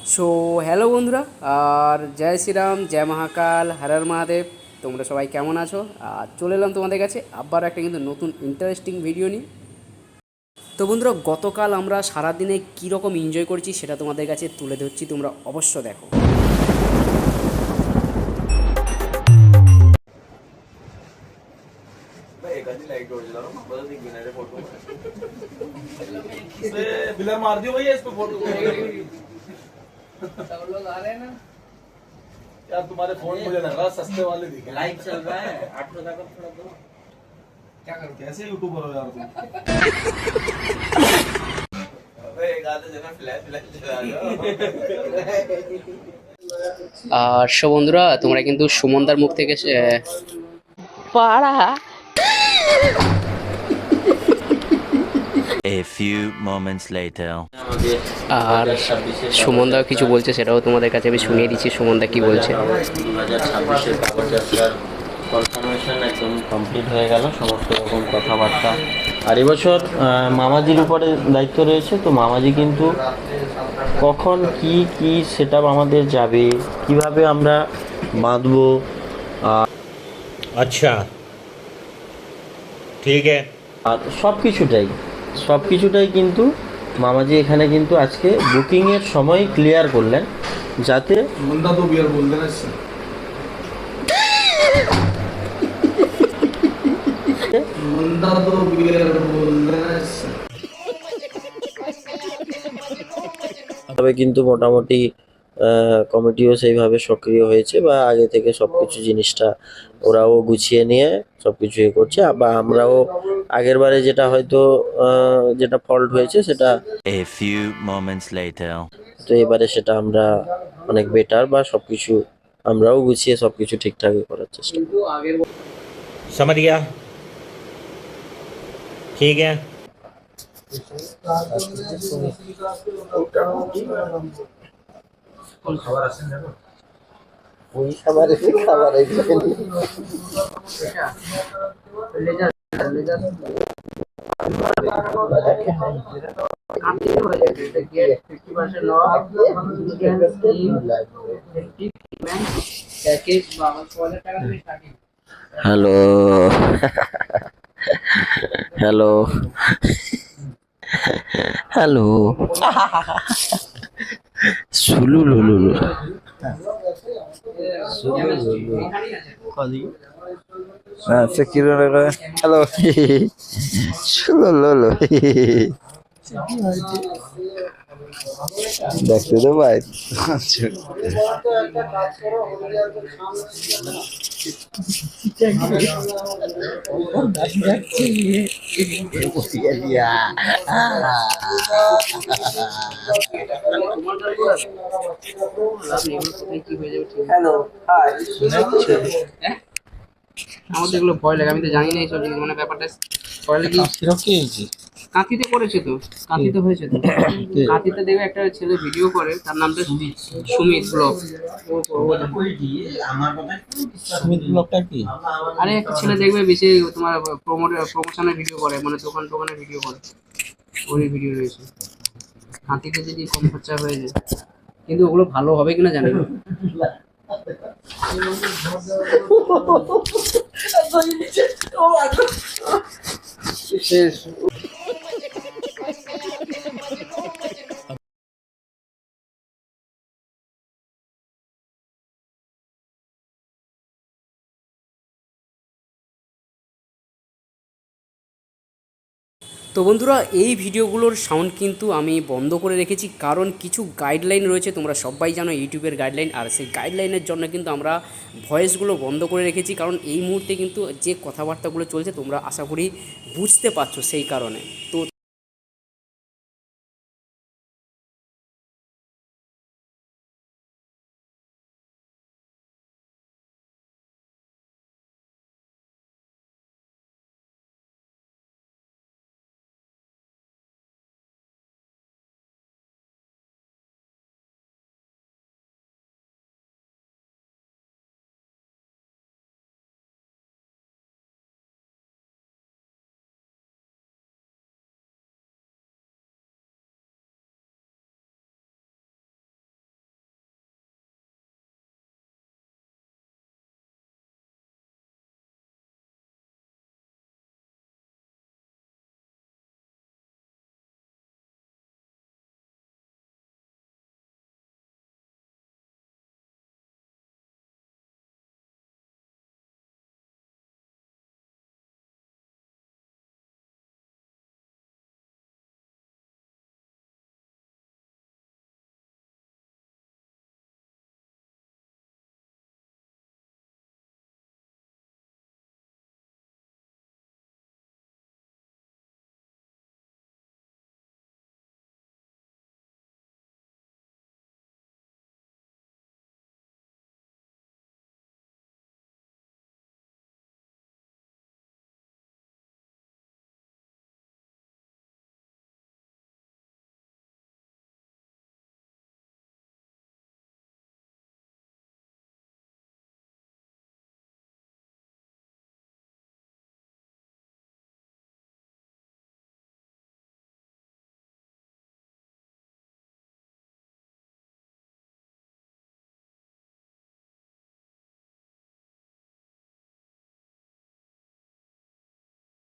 So hello বন্ধুরা, আর জয় শ্রীরাম, জয় মহাকাল, হর হর মহাদেব। তোমরা সবাই কেমন আছো? আর চলে এলাম তোমাদের কাছে আবার একটা কিন্তু নতুন ইন্টারেস্টিং ভিডিও নিয়ে। তো বন্ধুরা, গতকাল আমরা সারাদিনে কীরকম এনজয় করেছি সেটা তোমাদের কাছে তুলে ধরছি, তোমরা অবশ্য দেখো। बिलर मार दियो भैया इस पे फोटो सब लोग आ रहे हैं ना। यार तुम्हारे फोन मुझे लग रहा है सस्ते वाले दिखे लाइव चल रहा है 800 का थोड़ा दो। क्या करूं? कैसे यूट्यूबर हो यार तुम अबे एक आधे जना फ्लैश फ्लैश चला আর সো বন্ধুরা, তোমরা কিন্তু সুমনদার মুখ থেকে A few moments later. আর সুমনদাও কিছু বলছে, সেটাও তোমাদের কাছে আমি শুনিয়ে দিচ্ছি সুমনদা কি বলছে। 2026-এর কাগজপত্রের কনফার্মেশন একদম কমপ্লিট হয়ে গেল, সমস্ত রকম কথাবার্তা। আর এবছর মামাজির উপরে দায়িত্ব রয়েছে, তো মামাজি কিন্তু কখন কি কি সেটআপ আমাদের যাবে, কিভাবে আমরা বাঁধবো, अच्छा ठीक है। আর সব কিছুটাই কিন্তু মামাজি এখানে কিন্তু আজকে বুকিংয়ের সময় ক্লিয়ার করলেন, যাতে मुंडा तो बियर बोल देना इससे मुंडा तो बियर बोल देना इससे তবে কিন্তু মোটামুটি কমিটিও সেইভাবে সক্রিয় হয়েছে, বা আগে থেকে সব কিছু জিনিসটা ওরাও গুছিয়ে নিয়ে সব কিছু ইয়ে করছে। বা আমরাও আগের বারে যেটা হয়তো যেটা ফল্ট হয়েছে সেটা, A few moments later. তো এবারে সেটা আমরা অনেক বেটার, বা সব কিছু আমরাও গুছিয়ে সব কিছু ঠিকঠাক করার চেষ্টা করব। समझ गया, ठीक है। ওই খাবারে খাবার ले जा ले जा। काफी हो जाएगा देखिए 50% ऑफ पैकेज 52 টাকা থেকে স্টাर्टिंग। হ্যালো হ্যালো হ্যালো সুলুলুলুলু আচ্ছা কি হ্যালো সুলুলুলু দেখতে তো ভাই হ্যালো হাই আমাদের এগুলো ভয় লাগে, আমি তো জানি না এইসব জিনিস, মানে ব্যাপারটা ভয় লাগে। কাঁথিতে করেছে তো, কাঁথিতে হয়েছে তো, কাঁথিতে দেখবে একটা ছেলে ভিডিও করে, তার নামটা সুমিত ব্লগ। সুমিত ব্লগটা কি? আরে একটা ছেলে দেখবে বেশি তোমার প্রমোশনের ভিডিও করে, মানে দোকান টোকানের ভিডিও করে, ওই ভিডিও রয়েছে। কাঁথিতে যদি কম খরচা হয়ে যায়, কিন্তু ওগুলো ভালো হবে কিনা জানি না। শেষ তো বন্ধুরা, এই ভিডিওগুলোর সাউন্ড কিন্তু আমি বন্ধ করে রেখেছি, কারণ কিছু গাইডলাইন রয়েছে, তোমরা সবাই জানো ইউটিউবের গাইডলাইন। আর সেই গাইডলাইনের জন্য কিন্তু আমরা ভয়েসগুলো বন্ধ করে রেখেছি, কারণ এই মুহূর্তে কিন্তু যে কথাবার্তাগুলো চলছে তোমরা আশা করি বুঝতে পারছো, সেই কারণে। তো